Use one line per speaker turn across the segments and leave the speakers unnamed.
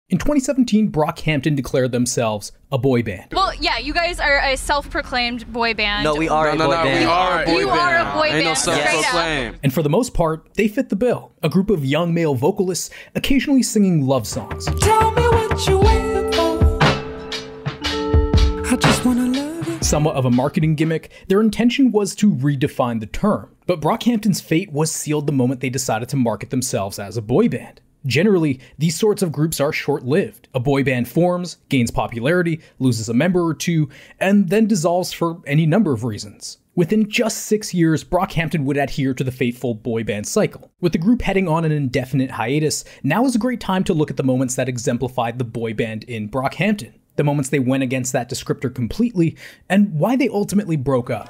In 2017, Brockhampton declared themselves a boy band.
Well, yeah, you guys are a self-proclaimed boy band.
No, we are a boy band.
We are a boy band.
You are a boy
Ain't no
band, straight up.
self-proclaimed.
And for the most part, they fit the bill. A group of young male vocalists occasionally singing love songs.
Tell me what you waiting for. I just wanna love you.
Somewhat of a marketing gimmick, their intention was to redefine the term. But Brockhampton's fate was sealed the moment they decided to market themselves as a boy band. Generally, these sorts of groups are short-lived. A boy band forms, gains popularity, loses a member or two, and then dissolves for any number of reasons. Within just 6 years, Brockhampton would adhere to the fateful boy band cycle. With the group heading on an indefinite hiatus, now is a great time to look at the moments that exemplified the boy band in Brockhampton, the moments they went against that descriptor completely, and why they ultimately broke up.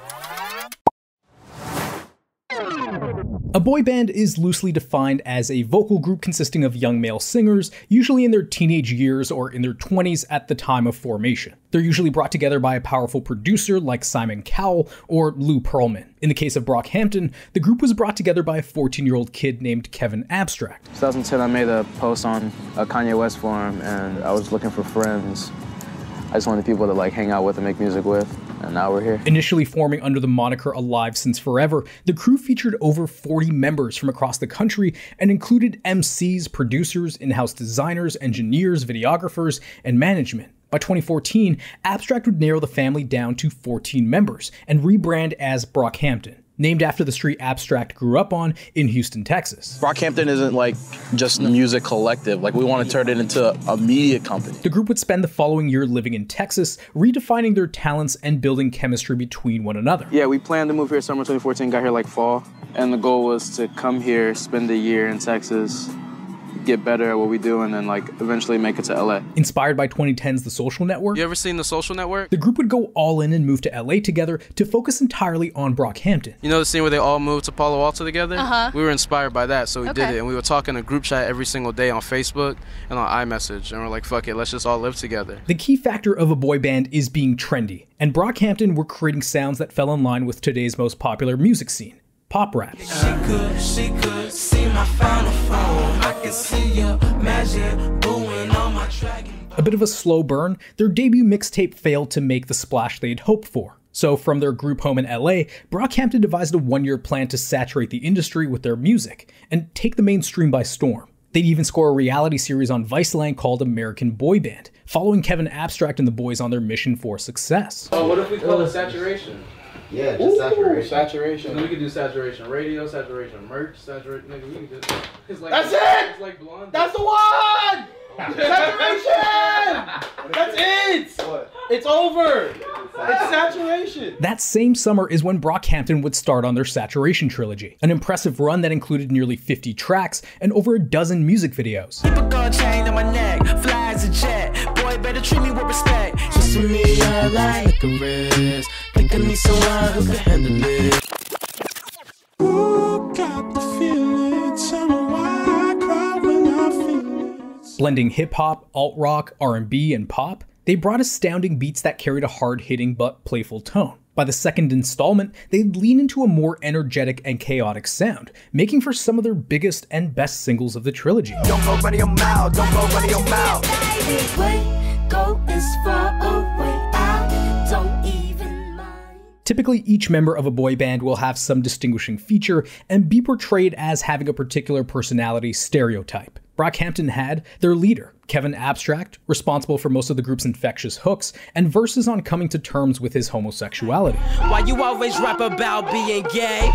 A boy band is loosely defined as a vocal group consisting of young male singers, usually in their teenage years or in their 20s at the time of formation. They're usually brought together by a powerful producer like Simon Cowell or Lou Pearlman. In the case of Brockhampton, the group was brought together by a 14-year-old kid named Kevin Abstract.
2010, I made a post on a Kanye West forum, and I was looking for friends. I just wanted people to like hang out with and make music with, and now we're here.
Initially forming under the moniker Alive Since Forever, the crew featured over 40 members from across the country and included MCs, producers, in-house designers, engineers, videographers, and management. By 2014, Abstract would narrow the family down to 14 members and rebrand as Brockhampton, named after the street Abstract grew up on in Houston, Texas.
Brockhampton isn't like just a music collective. Like, we want to turn it into a media company.
The group would spend the following year living in Texas, redefining their talents and building chemistry between one another.
Yeah, we planned to move here summer 2014, got here like fall. And the goal was to come here, spend a year in Texas, get better at what we do, and then like eventually make it to LA.
Inspired by 2010's The Social Network,
You ever seen The Social Network?
the group would go all in and move to LA together to focus entirely on Brockhampton.
You know the scene where they all moved to Palo Alto together?
Uh-huh.
We were inspired by that, so we did
Okay.
it. And we would talk in a group chat every single day on Facebook and on iMessage. And we're like, fuck it, let's just all live together.
The key factor of a boy band is being trendy, and Brockhampton were creating sounds that fell in line with today's most popular music scene, pop rap.
She could see my final form. I can see your magic booing on my dragon.
A bit of a slow burn, their debut mixtape failed to make the splash they'd hoped for. So from their group home in LA, Brockhampton devised a one-year plan to saturate the industry with their music and take the mainstream by storm. They'd even score a reality series on Viceland called American Boy Band, following Kevin Abstract and the boys on their mission for success.
Oh, what if we call it saturation?
Yeah, just saturation.
Saturation. And then we could do saturation radio, saturation merch, saturation. Nigga, we can just. It's like,
That's it!
It's like blonde.
That's the one! Saturation! That's it!
What?
It's over! It's saturation!
That same summer is when Brockhampton would start on their Saturation trilogy, an impressive run that included nearly 50 tracks and over a dozen music videos.
Keep a gold chain on my neck, fly as a jet. Boy, better treat me with respect. Just to me, I like a wrist. Think I need someone who can handle it. Who got the feeling? Tell me why I cry when I feel it.
Blending hip-hop, alt-rock, R&B, and pop, they brought astounding beats that carried a hard-hitting but playful tone. By the second installment, they'd lean into a more energetic and chaotic sound, making for some of their biggest and best singles of the trilogy.
Don't go running your mouth, don't go running your mouth. Go as far away, I don't even mind.
Typically, each member of a boy band will have some distinguishing feature and be portrayed as having a particular personality stereotype. Brockhampton had their leader, Kevin Abstract, responsible for most of the group's infectious hooks and verses on coming to terms with his homosexuality.
Why you always rap about being gay?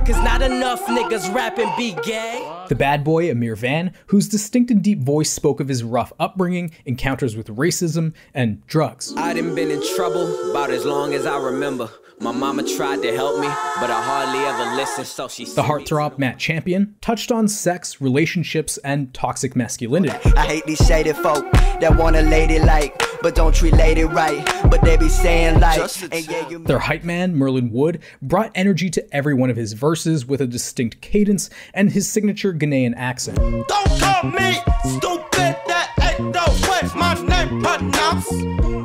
Cause not enough niggas rap and be gay.
The bad boy, Amir Van, whose distinct and deep voice spoke of his rough upbringing, encounters with racism, and drugs.
I done been in trouble about as long as I remember. My mama tried to help me, but I hardly ever listened, so she...
The heartthrob Matt Champion touched on sex, relationships, and toxic masculinity.
I hate these shaded folk that want a lady like, but don't treat lady right, but they be saying like...
Their hype man, MERLYN Wood, brought energy to every one of his verses with a distinct cadence and his signature Ghanaian accent.
Don't call me stupid, that ain't the way my name pronounced.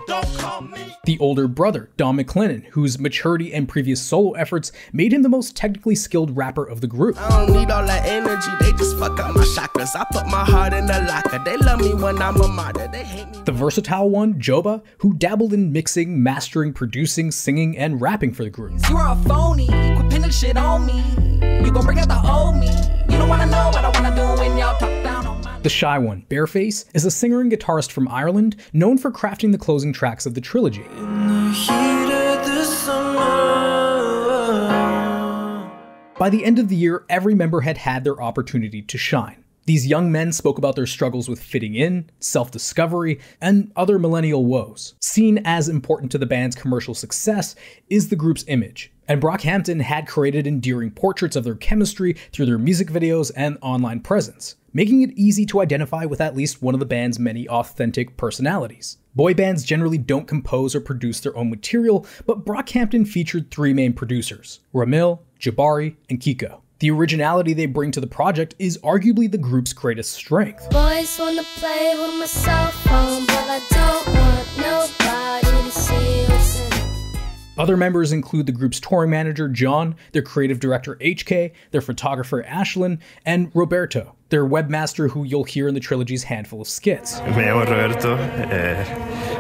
Don't call me...
The older brother, Don McLennan, whose maturity and previous solo efforts made him the most technically skilled rapper of the group.
I don't need all that energy, they just fuck up my chakras. I put my heart in the locker, they love me when I'm a martyr, they hate me.
The versatile one, Joba, who dabbled in mixing, mastering, producing, singing, and rapping for the group.
You are a phony, quit pinning shit on me. You gon' bring out the old me. You don't wanna know what I wanna do when y'all talk down on my...
The shy one, Bareface, is a singer and guitarist from Ireland, known for crafting the closing tracks of the trilogy.
In the heat of the summer.
By the end of the year, every member had had their opportunity to shine. These young men spoke about their struggles with fitting in, self-discovery, and other millennial woes. Seen as important to the band's commercial success is the group's image, and Brockhampton had created endearing portraits of their chemistry through their music videos and online presence, making it easy to identify with at least one of the band's many authentic personalities. Boy bands generally don't compose or produce their own material, but Brockhampton featured 3 main producers, Ramil, Jabari, and Kiko. The originality they bring to the project is arguably the group's greatest strength.
Boys wanna play with my cell phone, but I don't want nobody to see what's in it.
Other members include the group's touring manager, John, their creative director, HK, their photographer, Ashlyn, and Roberto, their webmaster who you'll hear in the trilogy's handful of skits.
Me llamo Roberto.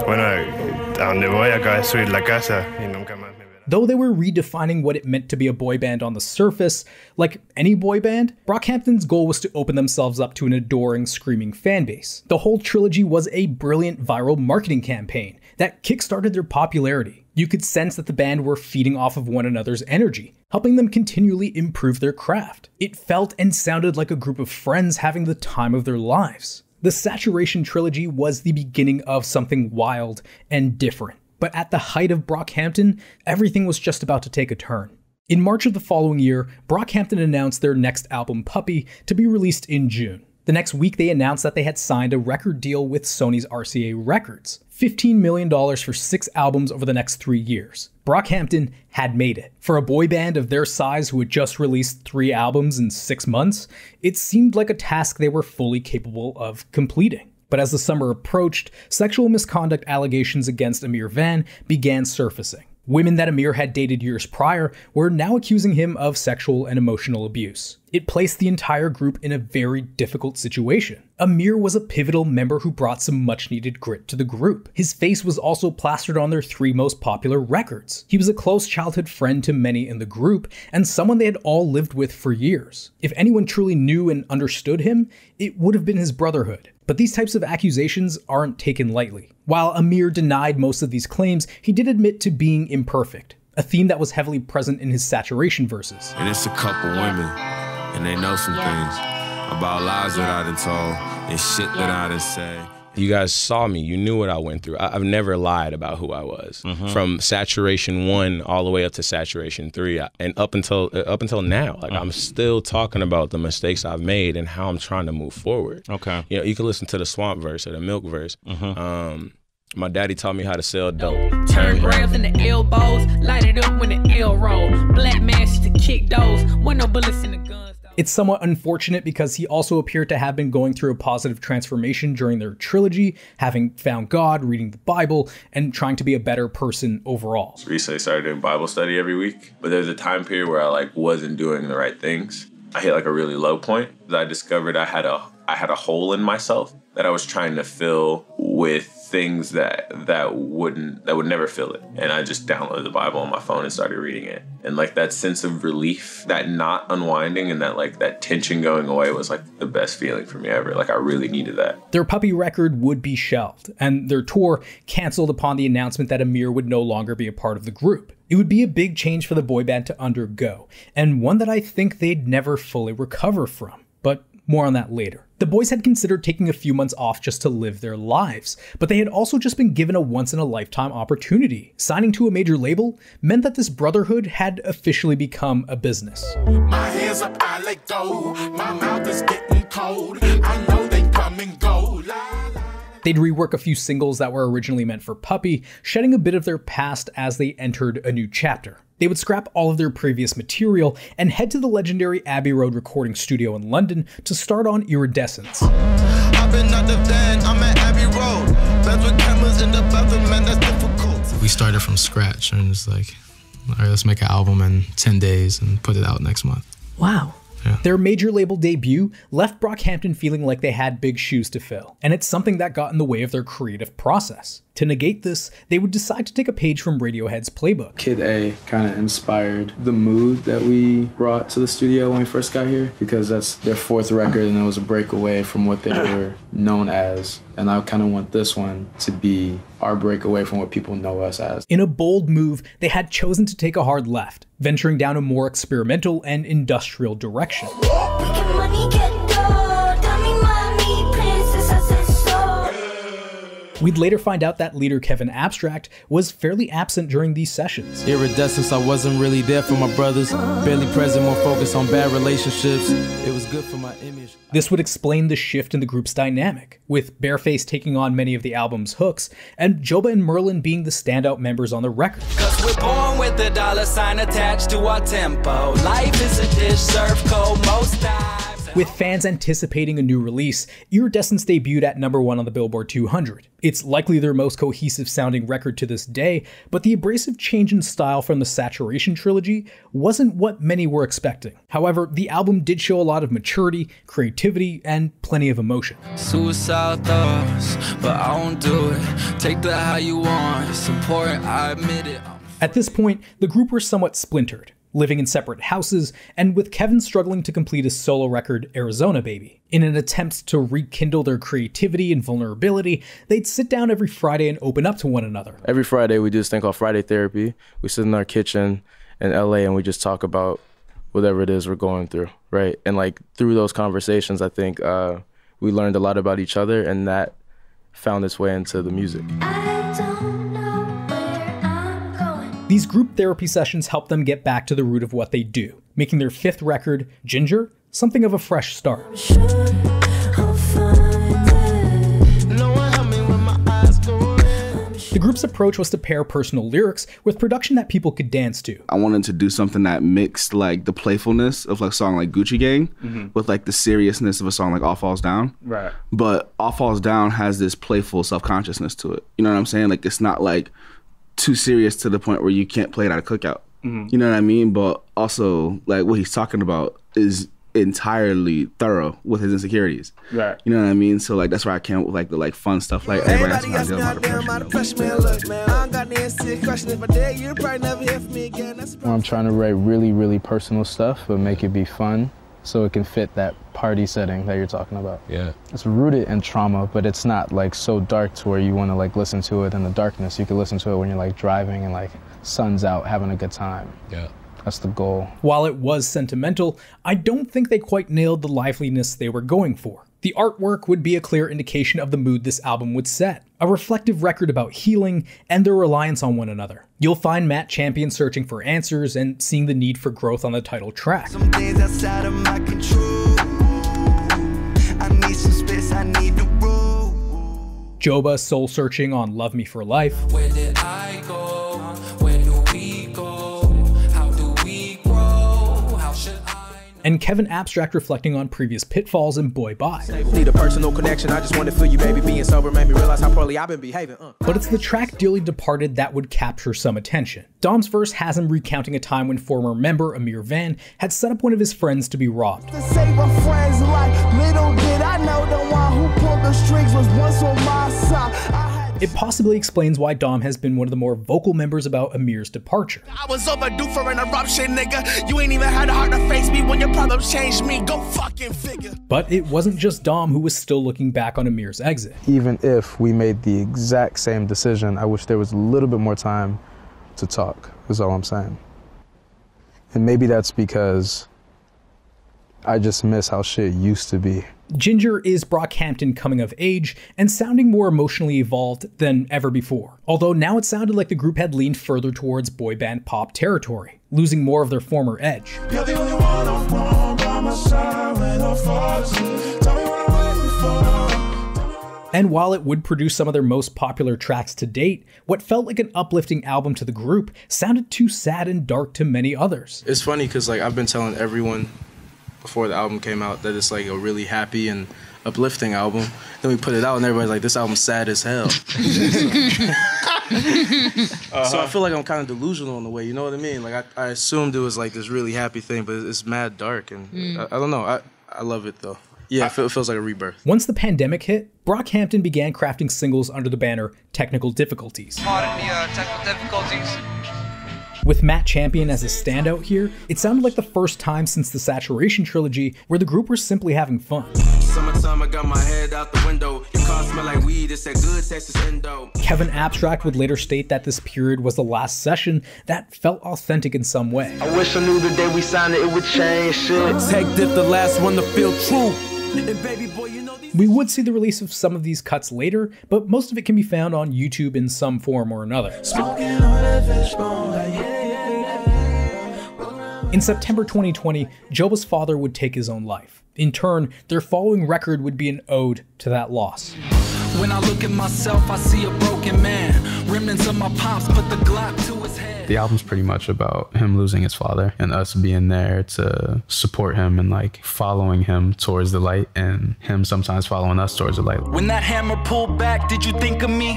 Bueno, a donde voy acá soy la casa y nunca más.
Though they were redefining what it meant to be a boy band on the surface, like any boy band, Brockhampton's goal was to open themselves up to an adoring, screaming fanbase. The whole trilogy was a brilliant viral marketing campaign that kickstarted their popularity. You could sense that the band were feeding off of one another's energy, helping them continually improve their craft. It felt and sounded like a group of friends having the time of their lives. The Saturation trilogy was the beginning of something wild and different. But at the height of Brockhampton, everything was just about to take a turn. In March of the following year, Brockhampton announced their next album, Puppy, to be released in June. The next week, they announced that they had signed a record deal with Sony's RCA Records, $15 million for 6 albums over the next 3 years. Brockhampton had made it. For a boy band of their size who had just released 3 albums in 6 months, it seemed like a task they were fully capable of completing. But as the summer approached, sexual misconduct allegations against Amir Van began surfacing. Women that Amir had dated years prior were now accusing him of sexual and emotional abuse. It placed the entire group in a very difficult situation. Amir was a pivotal member who brought some much-needed grit to the group. His face was also plastered on their 3 most popular records. He was a close childhood friend to many in the group, and someone they had all lived with for years. If anyone truly knew and understood him, it would have been his brotherhood. But these types of accusations aren't taken lightly. While Amir denied most of these claims, he did admit to being imperfect, a theme that was heavily present in his Saturation verses.
And it's a couple women, and they know some things about lies that I done told and shit that I done said.
You guys saw me. You knew what I went through. I've never lied about who I was. From Saturation 1 all the way up to Saturation 3, and up until now. Like I'm still talking about the mistakes I've made and how I'm trying to move forward.
Okay.
You know, you can listen to the Swamp verse or the Milk verse. My daddy taught me how to sell dope.
Turn grams in the elbows, light it up when the L roll. Black man used to kick those, when no bullets in the guns.
It's somewhat unfortunate because he also appeared to have been going through a positive transformation during their trilogy, having found God, reading the Bible, and trying to be a better person overall.
Recently started doing Bible study every week, but there was a time period where I wasn't doing the right things. I hit a really low point. I discovered I had a hole in myself that I was trying to fill with things that would never fill it. And I just downloaded the Bible on my phone and started reading it. And that sense of relief, that not unwinding and that tension going away was the best feeling for me ever. I really needed that.
Their Puppy record would be shelved, and their tour canceled upon the announcement that Amir would no longer be a part of the group. It would be a big change for the boy band to undergo, and one that I think they'd never fully recover from. But more on that later. The boys had considered taking a few months off just to live their lives, but they had also just been given a once-in-a-lifetime opportunity. Signing to a major label meant that this brotherhood had officially become a business.
My hands up, I let go. My mouth is getting cold. I know they come and go.
They'd rework a few singles that were originally meant for Puppy, shedding a bit of their past as they entered a new chapter. They would scrap all of their previous material and head to the legendary Abbey Road recording studio in London to start on Iridescence.
I've been out the van, I'm at Abbey Road. Bands with cameras in the bathroom, man, that's difficult.
We started from scratch and was like, all right, let's make an album in 10 days and put it out next month.
Wow. Yeah. Their major label debut left Brockhampton feeling like they had big shoes to fill, and it's something that got in the way of their creative process. To negate this, they would decide to take a page from Radiohead's playbook.
Kid A kind of inspired the mood that we brought to the studio when we first got here, because that's their fourth record and it was a break away from what they were known as. And I kind of want this one to be our break away from what people know us as.
In a bold move, they had chosen to take a hard left, venturing down a more experimental and industrial direction. We'd later find out that leader Kevin Abstract was fairly absent during these sessions.
Iridescence, I wasn't really there for my brothers. Barely present, more focused on bad relationships. It was good for my image.
This would explain the shift in the group's dynamic, with Bareface taking on many of the album's hooks, and Joba and MERLYN being the standout members on the record.
Cause we're born with the $sign attached to our tempo. Life is a dish served cold most times.
With fans anticipating a new release, Iridescence debuted at #1 on the Billboard 200. It's likely their most cohesive sounding record to this day, but the abrasive change in style from the Saturation trilogy wasn't what many were expecting. However, the album did show a lot of maturity, creativity, and plenty of emotion.
Suicide thoughts, but I won't do it. Take that how you want, it's important, I admit it.
At this point, the group were somewhat splintered, living in separate houses, and with Kevin struggling to complete his solo record, Arizona Baby. In an attempt to rekindle their creativity and vulnerability, they'd sit down every Friday and open up to one another.
Every Friday, we do this thing called Friday Therapy. We sit in our kitchen in LA and we just talk about whatever it is we're going through, right? And like through those conversations, I think we learned a lot about each other, and that found its way into the music.
These group therapy sessions help them get back to the root of what they do, making their 5th record, Ginger, something of a fresh start. The group's approach was to pair personal lyrics with production that people could dance to.
I wanted to do something that mixed like the playfulness of like a song like Gucci Gang with like the seriousness of a song like All Falls Down.
Right.
But All Falls Down has this playful self-consciousness to it. You know what I'm saying? Like it's not like too serious to the point where you can't play it at a cookout. You know what I mean? But also like what he's talking about is entirely thorough with his insecurities.
Right.
You know what I mean? So like that's where I came up with like the like fun stuff. Like everybody has to kind of deal with pressure.
I'm trying to write really, really personal stuff, but make it be fun so it can fit that party setting that you're talking about.
Yeah.
It's rooted in trauma, but it's not like so dark to where you want to like listen to it in the darkness. You can listen to it when you're like driving and like sun's out having a good time.
Yeah.
That's the goal.
While it was sentimental, I don't think they quite nailed the liveliness they were going for. The artwork would be a clear indication of the mood this album would set, a reflective record about healing and their reliance on one another. You'll find Matt Champion searching for answers and seeing the need for growth on the title track.
Some things outside of my control. I need some space, I need the road.
Joba soul-searching on Love Me for Life.
Where did I go? Where do we go? How do we grow? How should I?
And Kevin Abstract reflecting on previous pitfalls in Boy Bye.
Need a personal connection, I just want to feel you, baby. Being sober made me realize how poorly I've been behaving.
But it's the track Dearly Departed that would capture some attention. Dom's verse has him recounting a time when former member Amir Van had set up one of his friends to be robbed.
To save our friends like little did I know the one who pulled the strings was once on my side.
It possibly explains why Dom has been one of the more vocal members about Amir's departure.
I was overdue for an eruption, nigga. You ain't even had the heart to face me when your problems changed me. Go fucking figure.
But it wasn't just Dom who was still looking back on Amir's exit.
Even if we made the exact same decision, I wish there was a little bit more time to talk, is all I'm saying. And maybe that's because I just miss how shit used to be.
Ginger is Brockhampton coming of age and sounding more emotionally evolved than ever before. Although now it sounded like the group had leaned further towards boy band pop territory, losing more of their former edge.
You're the only one I want by my side when I fall asleep. Tell me what I'm waiting for.
And while it would produce some of their most popular tracks to date, what felt like an uplifting album to the group sounded too sad and dark to many others.
It's funny because like I've been telling everyone before the album came out that it's like a really happy and uplifting album. Then we put it out and everybody's like, this album's sad as hell.
So I feel like I'm kind of delusional in a way, you know what I mean? Like I assumed it was like this really happy thing, but it's mad dark, and I don't know. I love it though. Yeah, it feels like a rebirth.
Once the pandemic hit, Brockhampton began crafting singles under the banner Technical Difficulties.
Pardon me, technical difficulties.
With Matt Champion as a standout here, it sounded like the first time since the Saturation trilogy where the group were simply having fun.
Summertime, I got my head out the window. Your car smell like weed, it's that good Texas endo.
Kevin Abstract would later state that this period was the last session that felt authentic in some way.
I wish I knew the day we signed it would change shit. Tech Dip, the last one to feel true. And baby boy, you know
we would see the release of some of these cuts later, but most of it can be found on YouTube in some form or another. In September 2020, Joba's father would take his own life. In turn, their following record would be an ode to that loss.
When I look at myself, I see a broken man. Remnants of my pops put the Glock to his head.
The album's pretty much about him losing his father and us being there to support him and like following him towards the light and him sometimes following us towards the light.
When that hammer pulled back, did you think of me?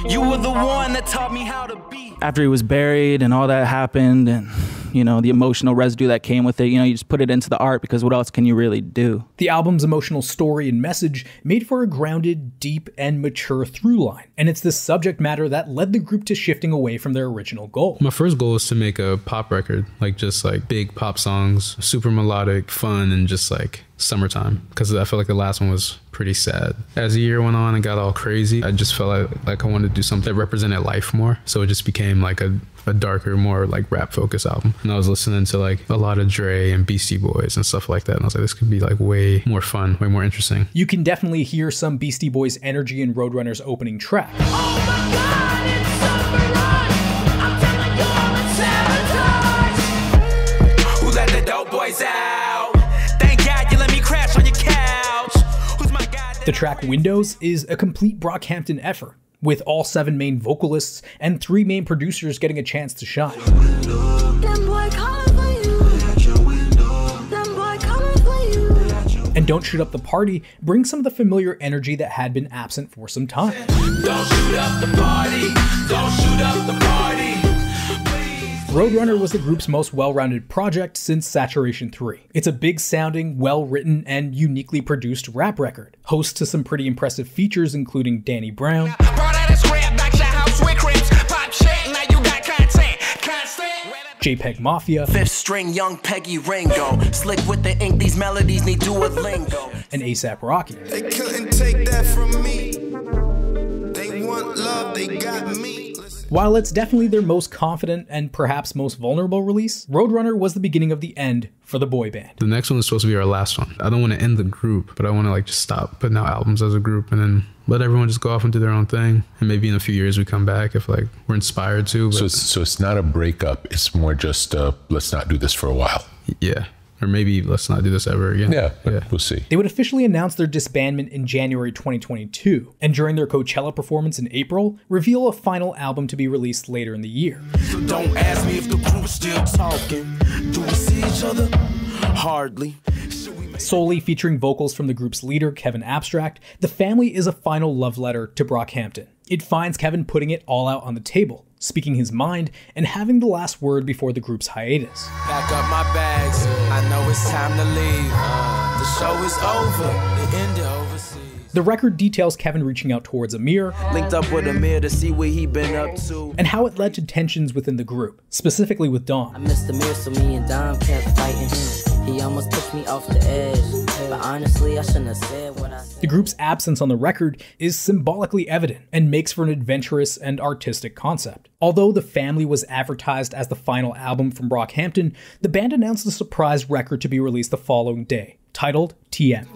You were the one that taught me how to be.
After he was buried and all that happened and, you know, the emotional residue that came with it, you know, you just put it into the art because what else can you really do?
The album's emotional story and message made for a grounded, deep, and mature through line. And it's this subject matter that led the group to shifting away from their original goal.
My first goal was to make a pop record, like just like big pop songs, super melodic, fun, and just like summertime, because I felt like the last one was pretty sad. As the year went on and got all crazy, I just felt like I wanted to do something that represented life more. So it just became like a darker, more like rap focused album. And I was listening to like a lot of Dre and Beastie Boys and stuff like that. And I was like, this could be like way more fun, way more interesting.
You can definitely hear some Beastie Boys energy in Roadrunner's opening track.
Oh my God, it's summer run. I'm telling you all in sabotage. Who let the dope boys out? Thank God you let me crash on your couch. Who's my God?
The track Windows is a complete Brockhampton effort, with all 7 main vocalists and 3 main producers getting a chance to shine. And Don't Shoot Up the Party brings some of the familiar energy that had been absent for some time.
Don't shoot up the party. Don't shoot up the party.
Roadrunner was the group's most well-rounded project since Saturation 3. It's a big-sounding, well-written, and uniquely produced rap record, host to some pretty impressive features including Danny Brown, JPEG Mafia,
5th string young Peggy Ringo, slick with the ink, these melodies need Duolingo,
and A$AP Rocky.
They couldn't take that from me. They want love, they got me.
While it's definitely their most confident and perhaps most vulnerable release, Roadrunner was the beginning of the end for the boy band.
The next one is supposed to be our last one. I don't want to end the group, but I want to like just stop putting out albums as a group and then let everyone just go off and do their own thing. And maybe in a few years we come back if like we're inspired to. But
so it's not a breakup. It's more just let's not do this for a while.
Yeah. Or maybe let's not do this ever again.
Yeah, we'll see.
They would officially announce their disbandment in January 2022, and during their Coachella performance in April, reveal a final album to be released later in the year.
So don't ask me if the group's still talking. Do we see each other? Hardly.
Solely featuring vocals from the group's leader, Kevin Abstract, The Family is a final love letter to Brockhampton. It finds Kevin putting it all out on the table, speaking his mind, and having the last word before the group's hiatus.
Pack up my bags, I know it's time to leave. The show is over, it ended overseas.
The record details Kevin reaching out towards Amir,
linked up with Amir to see what he been up to,
and how it led to tensions within the group, specifically with Dom.
I missed Amir, so me and Dom kept fighting him. He almost pushed me off the edge, but honestly, I shouldn't have said what I said.
The group's absence on the record is symbolically evident and makes for an adventurous and artistic concept. Although The Family was advertised as the final album from Brockhampton, the band announced a surprise record to be released the following day, titled TM.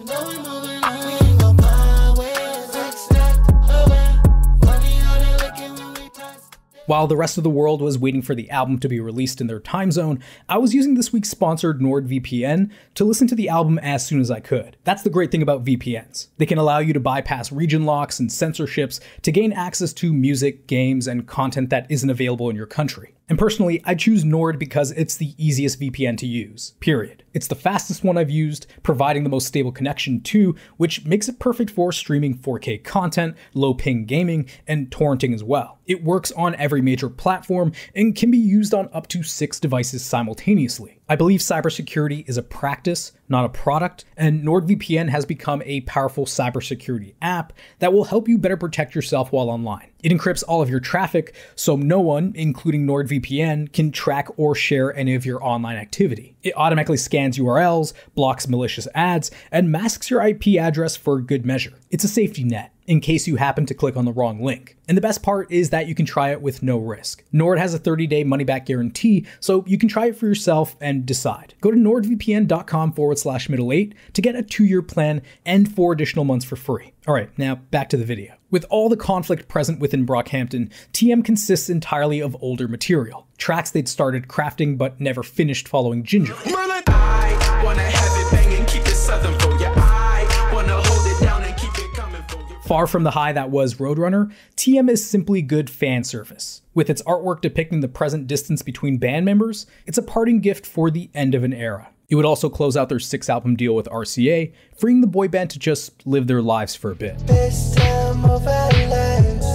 While the rest of the world was waiting for the album to be released in their time zone, I was using this week's sponsored NordVPN to listen to the album as soon as I could. That's the great thing about VPNs. They can allow you to bypass region locks and censorships to gain access to music, games, and content that isn't available in your country. And personally, I choose Nord because it's the easiest VPN to use, period. It's the fastest one I've used, providing the most stable connection too, which makes it perfect for streaming 4K content, low ping gaming, and torrenting as well. It works on every major platform and can be used on up to 6 devices simultaneously. I believe cybersecurity is a practice, not a product, and NordVPN has become a powerful cybersecurity app that will help you better protect yourself while online. It encrypts all of your traffic, so no one, including NordVPN, can track or share any of your online activity. It automatically scans URLs, blocks malicious ads, and masks your IP address for good measure. It's a safety net in case you happen to click on the wrong link. And the best part is that you can try it with no risk. Nord has a 30-day money-back guarantee, so you can try it for yourself and decide. Go to nordvpn.com/middle8 to get a 2-year plan and 4 additional months for free. All right, now back to the video. With all the conflict present within Brockhampton, TM consists entirely of older material. Tracks they'd started crafting but never finished following Ginger.
MERLYN, I wanna have it banging, keep it southern for ya. I wanna hold it down and keep it coming for ya.
Far from the high that was Roadrunner, TM is simply good fan service. With its artwork depicting the present distance between band members, it's a parting gift for the end of an era. It would also close out their 6-album deal with RCA, freeing the boy band to just live their lives for a bit.
This time of our lives.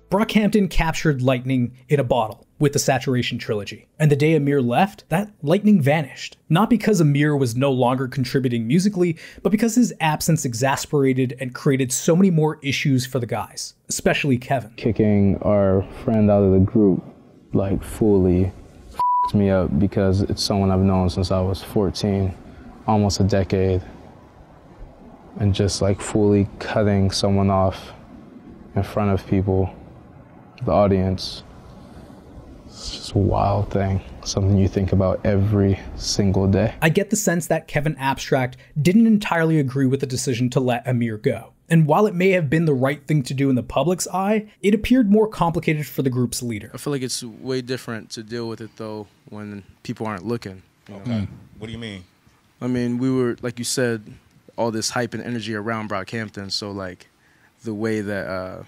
Brockhampton captured lightning in a bottle with the Saturation trilogy, and the day Amir left, that lightning vanished. Not because Amir was no longer contributing musically, but because his absence exasperated and created so many more issues for the guys, especially Kevin.
Kicking our friend out of the group like fully f***ed me up because it's someone I've known since I was 14, almost a decade, and just like fully cutting someone off in front of people, the audience. It's just a wild thing, something you think about every single day.
I get the sense that Kevin Abstract didn't entirely agree with the decision to let Amir go. And while it may have been the right thing to do in the public's eye, it appeared more complicated for the group's leader.
I feel like it's way different to deal with it, though, when people aren't looking. You know?
Okay. What do you mean?
I mean, we were, like you said, all this hype and energy around Brockhampton, so, like, the way that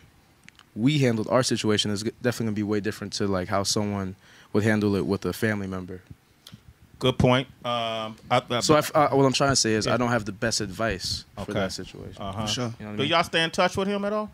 we handled our situation is definitely going to be way different to, like, how someone would handle it with a family member.
Good point.
So what I'm trying to say is I don't have the best advice for that situation.
For
sure.
You know what I
Do
mean?
y'all stay in touch with him at all?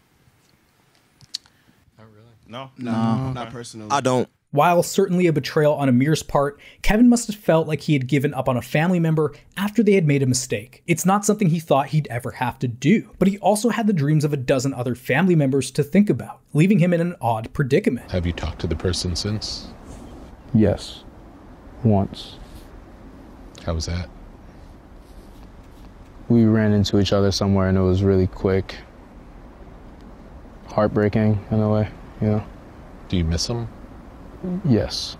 Not really.
No?
No, not personally.
I don't.
While certainly a betrayal on Amir's part, Kevin must have felt like he had given up on a family member after they had made a mistake. It's not something he thought he'd ever have to do, but he also had the dreams of a dozen other family members to think about, leaving him in an odd predicament.
Have you talked to the person since?
Yes, once.
How was that?
We ran into each other somewhere and it was really quick. Heartbreaking in a way, you know?
Do you miss him?
Yes.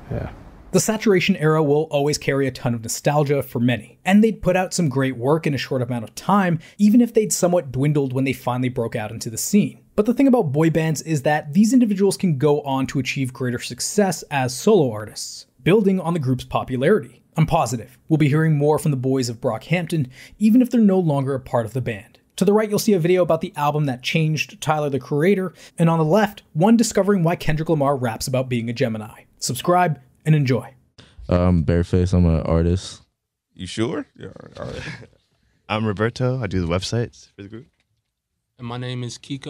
Yeah.
The Saturation era will always carry a ton of nostalgia for many, and they'd put out some great work in a short amount of time, even if they'd somewhat dwindled when they finally broke out into the scene. But the thing about boy bands is that these individuals can go on to achieve greater success as solo artists, building on the group's popularity. I'm positive we'll be hearing more from the boys of Brockhampton, even if they're no longer a part of the band. To the right, you'll see a video about the album that changed Tyler the Creator, and on the left, one discovering why Kendrick Lamar raps about being a Gemini. Subscribe and enjoy.
Bareface, I'm an artist.
You sure? Yeah. All right.
I'm Roberto. I do the websites for the group.
And my name is Kiko.